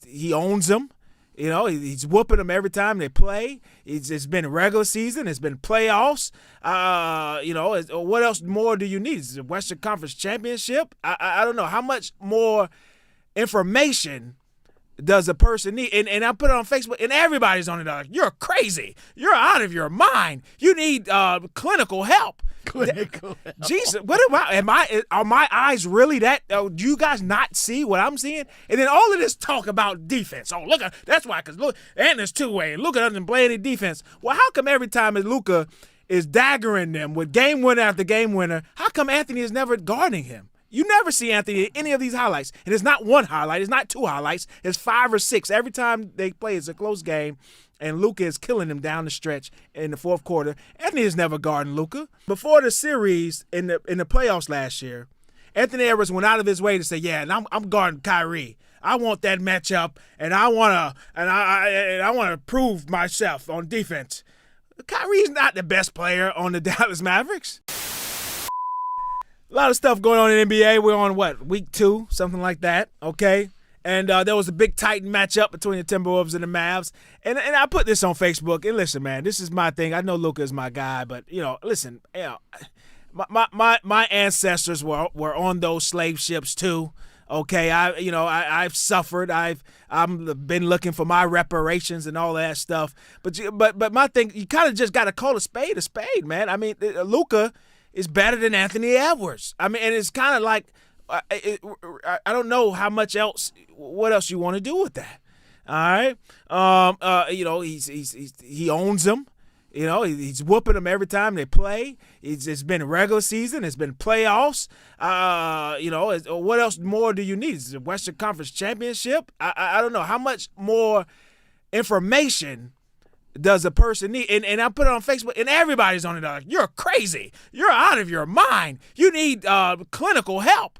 He owns them. He's whooping them every time they play. It's been regular season. It's been playoffs. What else more do you need? Is it Western Conference Championship? I don't know. How much more information does a person need? And I put it on Facebook, and everybody's on it. Like, you're crazy. You're out of your mind. You need clinical help. Jesus, are my eyes really that? Do you guys not see what I'm seeing? And then all of this talk about defense. Oh, look, that's why. Because look, and there's two-way. Luka doesn't play any defense. Well, how come every time Luka is daggering them with game winner after game winner, how come Anthony is never guarding him? You never see Anthony in any of these highlights. And it's not one highlight. It's not two highlights. It's 5 or 6. Every time they play, it's a close game. And Luka is killing him down the stretch in the fourth quarter. Anthony is never guarding Luka. Before the series in the playoffs last year, Anthony Edwards went out of his way to say, "Yeah, and I'm guarding Kyrie. I want that matchup, and I want to prove myself on defense." Kyrie's not the best player on the Dallas Mavericks. A lot of stuff going on in the NBA. We're on week 2, something like that. Okay. And there was a big Titan matchup between the Timberwolves and the Mavs. And I put this on Facebook. And listen, man, this is my thing. I know Luka is my guy, but, listen, my ancestors were on those slave ships too. Okay, I've suffered. I've been looking for my reparations and all that stuff. But my thing, you kind of just got to call a spade, man. I mean, Luka is better than Anthony Edwards. I mean, and it's kind of like, I don't know what else you want to do with that. All right. He owns them. He's whooping them every time they play. It's been regular season. It's been playoffs. What else more do you need? Is it Western Conference Championship? I don't know. How much more information does a person need? And I put it on Facebook, and everybody's on it. Like, you're crazy. You're out of your mind. You need clinical help.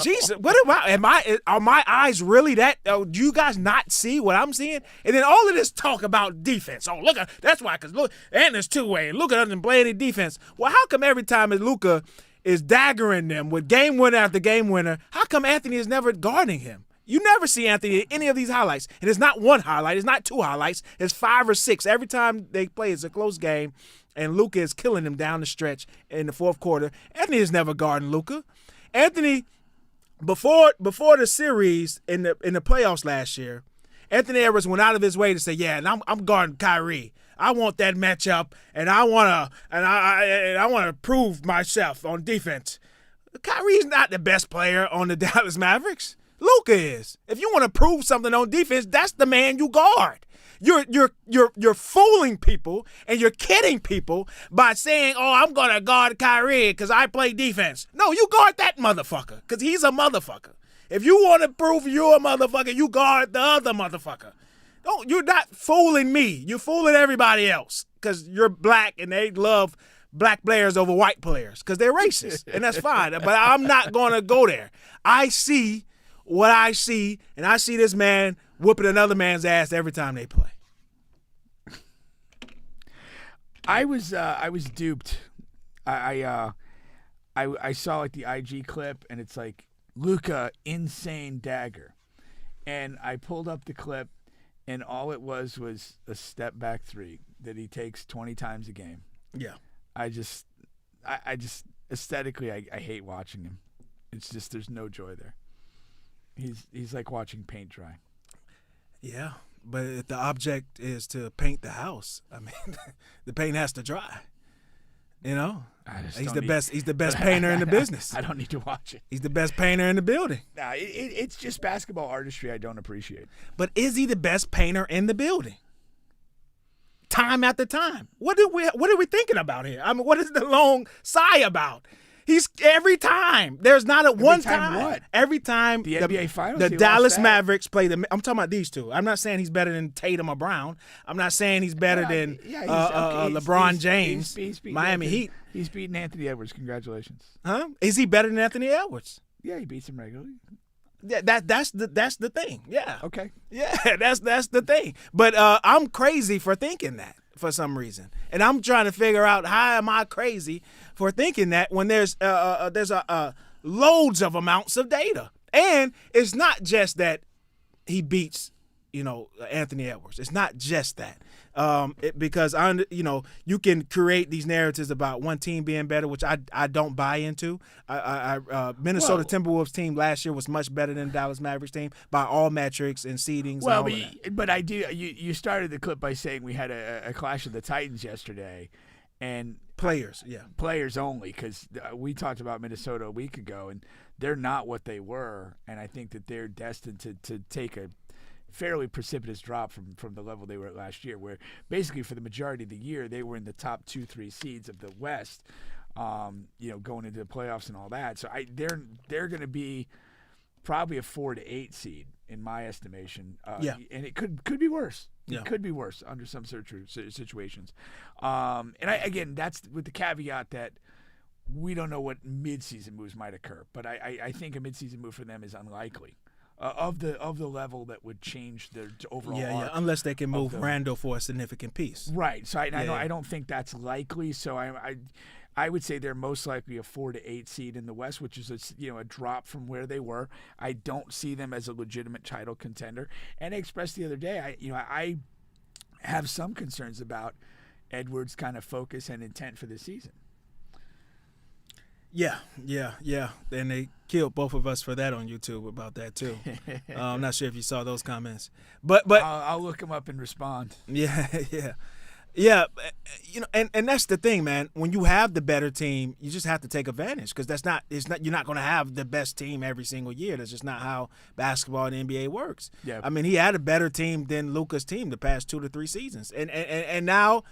Jesus, are my eyes really that? Do you guys not see what I'm seeing? And then all of this talk about defense. Oh, look, that's why. Because look, and there's two-way. Luka doesn't play any defense. Well, how come every time Luka is daggering them with game winner after game winner, how come Anthony is never guarding him? You never see Anthony in any of these highlights. And it's not one highlight. It's not two highlights. It's 5 or 6. Every time they play, it's a close game. And Luka is killing him down the stretch in the fourth quarter. Anthony is never guarding Luka. Anthony, before the series in the playoffs last year, Anthony Edwards went out of his way to say, "Yeah, and I'm guarding Kyrie. I want that matchup, and I want to prove myself on defense." Kyrie's not the best player on the Dallas Mavericks. Luka is. If you want to prove something on defense, that's the man you guard. You're fooling people and you're kidding people by saying, "Oh, I'm gonna guard Kyrie because I play defense." No, you guard that motherfucker because he's a motherfucker. If you want to prove you're a motherfucker, you guard the other motherfucker. You're not fooling me. You're fooling everybody else because you're black and they love black players over white players because they're racist, and that's fine. But I'm not gonna go there. I see what I see, and I see this man whooping another man's ass every time they play. I was duped. I saw like the IG clip, and it's like Luka insane dagger, and I pulled up the clip, and all it was a step back 3 that he takes 20 times a game. Yeah. I just aesthetically I hate watching him. It's just there's no joy there. He's like watching paint dry. Yeah, but if the object is to paint the house, I mean, the paint has to dry. He's the best painter in the business. I don't need to watch it. He's the best painter in the building. Nah, it's just basketball artistry I don't appreciate. But is he the best painter in the building? Time after time. What are we thinking about here? I mean, what is the long sigh about? He's every time. There's not a one time. What? Every time the NBA Finals. The Dallas Mavericks play I'm talking about these two. I'm not saying he's better than Tatum or Brown. I'm not saying he's better than LeBron James. He's Miami Heat. He's beating Anthony Edwards. Congratulations. Huh? Is he better than Anthony Edwards? Yeah, he beats him regularly. Yeah, that's the thing. Yeah. Okay. Yeah, that's the thing. But I'm crazy for thinking that for some reason, and I'm trying to figure out how am I crazy for thinking that when there's loads of amounts of data, and it's not just that he beats Anthony Edwards. It's not just that. Because you can create these narratives about one team being better, which I don't buy into. Minnesota Timberwolves team last year was much better than Dallas Mavericks team by all metrics and seedings. Well, and all but I do. You started the clip by saying we had a clash of the Titans yesterday, and players only, because we talked about Minnesota a week ago, and they're not what they were, and I think that they're destined to take a fairly precipitous drop from the level they were at last year, where basically for the majority of the year they were in the top 2-3 seeds of the West, going into the playoffs and all that. So they're going to be probably a 4 to 8 seed in my estimation. And it could be worse. It could be worse under some situations. And that's with the caveat that we don't know what midseason moves might occur, but I think a midseason move for them is unlikely. Of the level that would change their overall arc, unless they can move Randall for a significant piece. Right. So I don't think that's likely. So I would say they're most likely a 4 to 8 seed in the West, which is a drop from where they were. I don't see them as a legitimate title contender. And I expressed the other day, I have some concerns about Edwards' kind of focus and intent for the season. Yeah. And they killed both of us for that on YouTube about that too. I'm not sure if you saw those comments, but I'll look them up and respond. Yeah. And that's the thing, man. When you have the better team, you just have to take advantage, because you're not going to have the best team every single year. That's just not how basketball and NBA works. Yeah. I mean, he had a better team than Luka's team the past 2 to 3 seasons, and now,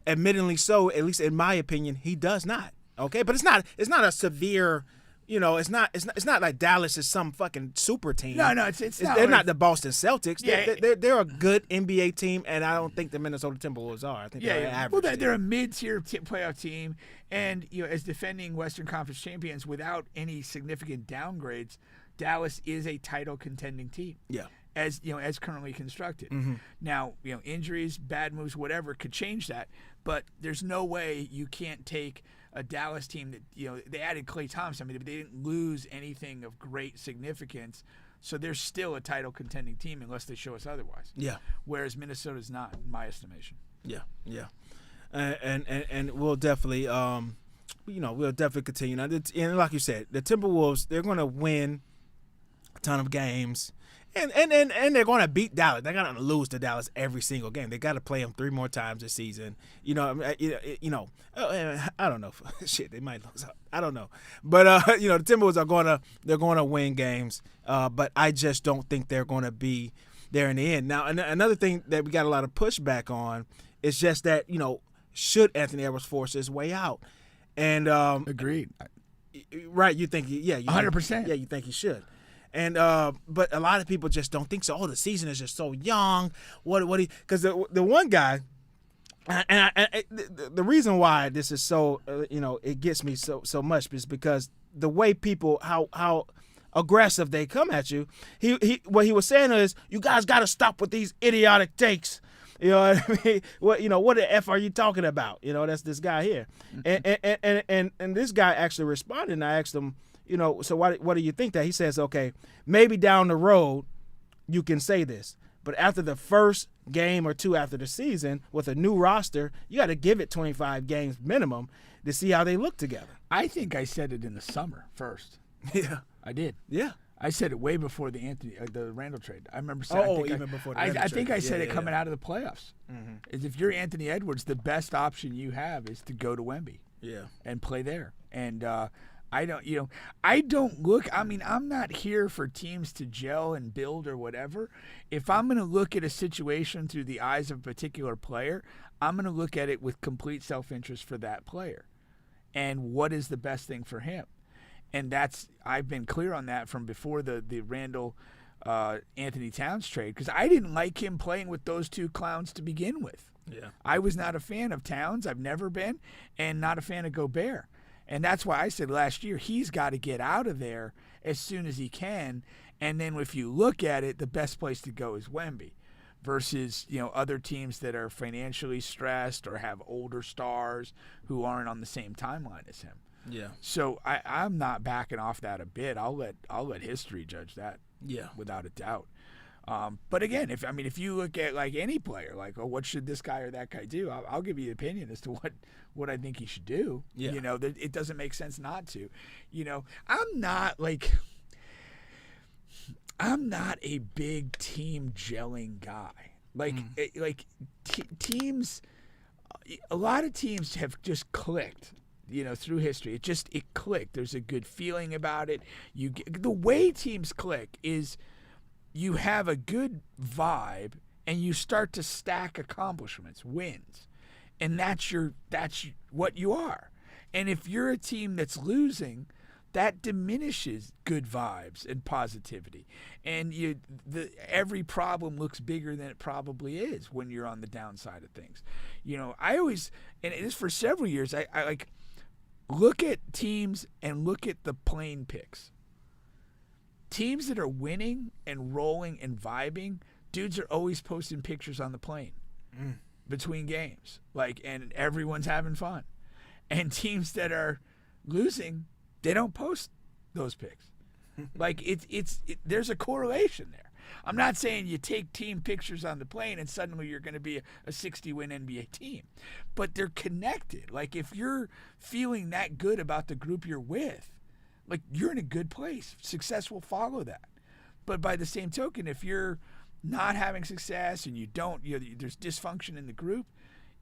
admittedly so, at least in my opinion, he does not. Okay, but it's not a severe, it's not like Dallas is some fucking super team. No, it's not. They're not the Boston Celtics. Yeah, they're a good NBA team, and I don't think the Minnesota Timberwolves are. I think they're an average. Well, they're a mid-tier playoff team, and as defending Western Conference champions without any significant downgrades, Dallas is a title contending team. Yeah. As currently constructed. Mm-hmm. Now, injuries, bad moves, whatever could change that, but there's no way you can't take a Dallas team that they added Klay Thompson, but they didn't lose anything of great significance, so they're still a title contending team unless they show us otherwise. Yeah. Whereas Minnesota's not, in my estimation. Yeah. And we'll definitely continue. Now, and like you said, the Timberwolves, they're going to win a ton of games. And they're going to beat Dallas. They're going to lose to Dallas every single game. They got to play them 3 more times this season. I don't know. Shit, they might lose. I don't know. But the Timberwolves are going to win games. But I just don't think they're going to be there in the end. Now, another thing that we got a lot of pushback on is just that should Anthony Edwards force his way out? And agreed. Right? You think 100%. Yeah, you think he should. And but a lot of people just don't think so. Oh, the season is just so young. Because the one guy, and the reason why this is so it gets me so much is because the way people how aggressive they come at you. What he was saying is, you guys got to stop with these idiotic takes. You know what I mean? What the F are you talking about? That's this guy here. And this guy actually responded, and I asked him, so what do you think that? He says, okay, maybe down the road you can say this, but after the first game or 2 after the season with a new roster, you got to give it 25 games minimum to see how they look together. I think I said it in the summer first. Yeah. I did. Yeah. I said it way before the Randall trade. I remember saying. Before the Randall trade. I think I said it coming out of the playoffs. Mm-hmm. Is if you're Anthony Edwards, the best option you have is to go to Wemby. Yeah. And play there. And I don't look. I mean, I'm not here for teams to gel and build or whatever. If I'm going to look at a situation through the eyes of a particular player, I'm going to look at it with complete self-interest for that player, and what is the best thing for him. And I've been clear on that from before the Randall Anthony Towns trade, because I didn't like him playing with those 2 clowns to begin with. Yeah. I was not a fan of Towns. I've never been, and not a fan of Gobert. And that's why I said last year he's got to get out of there as soon as he can. And then if you look at it, the best place to go is Wemby versus, other teams that are financially stressed or have older stars who aren't on the same timeline as him. Yeah. So I'm not backing off that a bit. I'll let history judge that. Yeah. without a doubt. But again, if you look at like any player, like, oh, what should this guy or that guy do? I'll give you an opinion as to what I think he should do. Yeah. You know, it doesn't make sense not to. You know, I'm not a big team gelling guy. Teams, a lot of teams have just clicked. You know, through history, it clicked. There's a good feeling about it. The way teams click is you have a good vibe and you start to stack accomplishments, wins. And that's what you are. And if you're a team that's losing, that diminishes good vibes and positivity. And every problem looks bigger than it probably is when you're on the downside of things. You know, I always, and it is for several years, I like look at teams and look at the plane picks. Teams that are winning and rolling and vibing, dudes are always posting pictures on the plane between games, and everyone's having fun. And teams that are losing, they don't post those pics. There's a correlation there. I'm not saying you take team pictures on the plane and suddenly you're going to be a 60-win NBA team, but they're connected. Like, if you're feeling that good about the group you're with, like, you're in a good place. Success will follow that. But by the same token, if you're not having success and there's dysfunction in the group,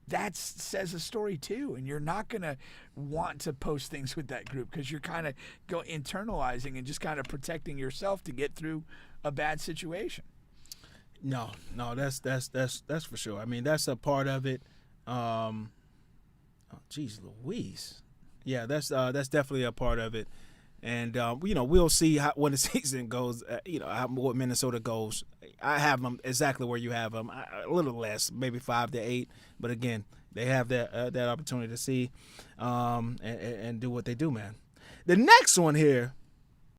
that says a story too. And you're not going to want to post things with that group because you're kind of internalizing and just kind of protecting yourself to get through a bad situation. No, that's for sure. I mean, that's a part of it. Geez Louise. Yeah, that's definitely a part of it. And, we'll see when the season goes, what Minnesota goes. I have them exactly where you have them, a little less, maybe 5 to 8. But, again, they have that opportunity to see and do what they do, man. The next one here,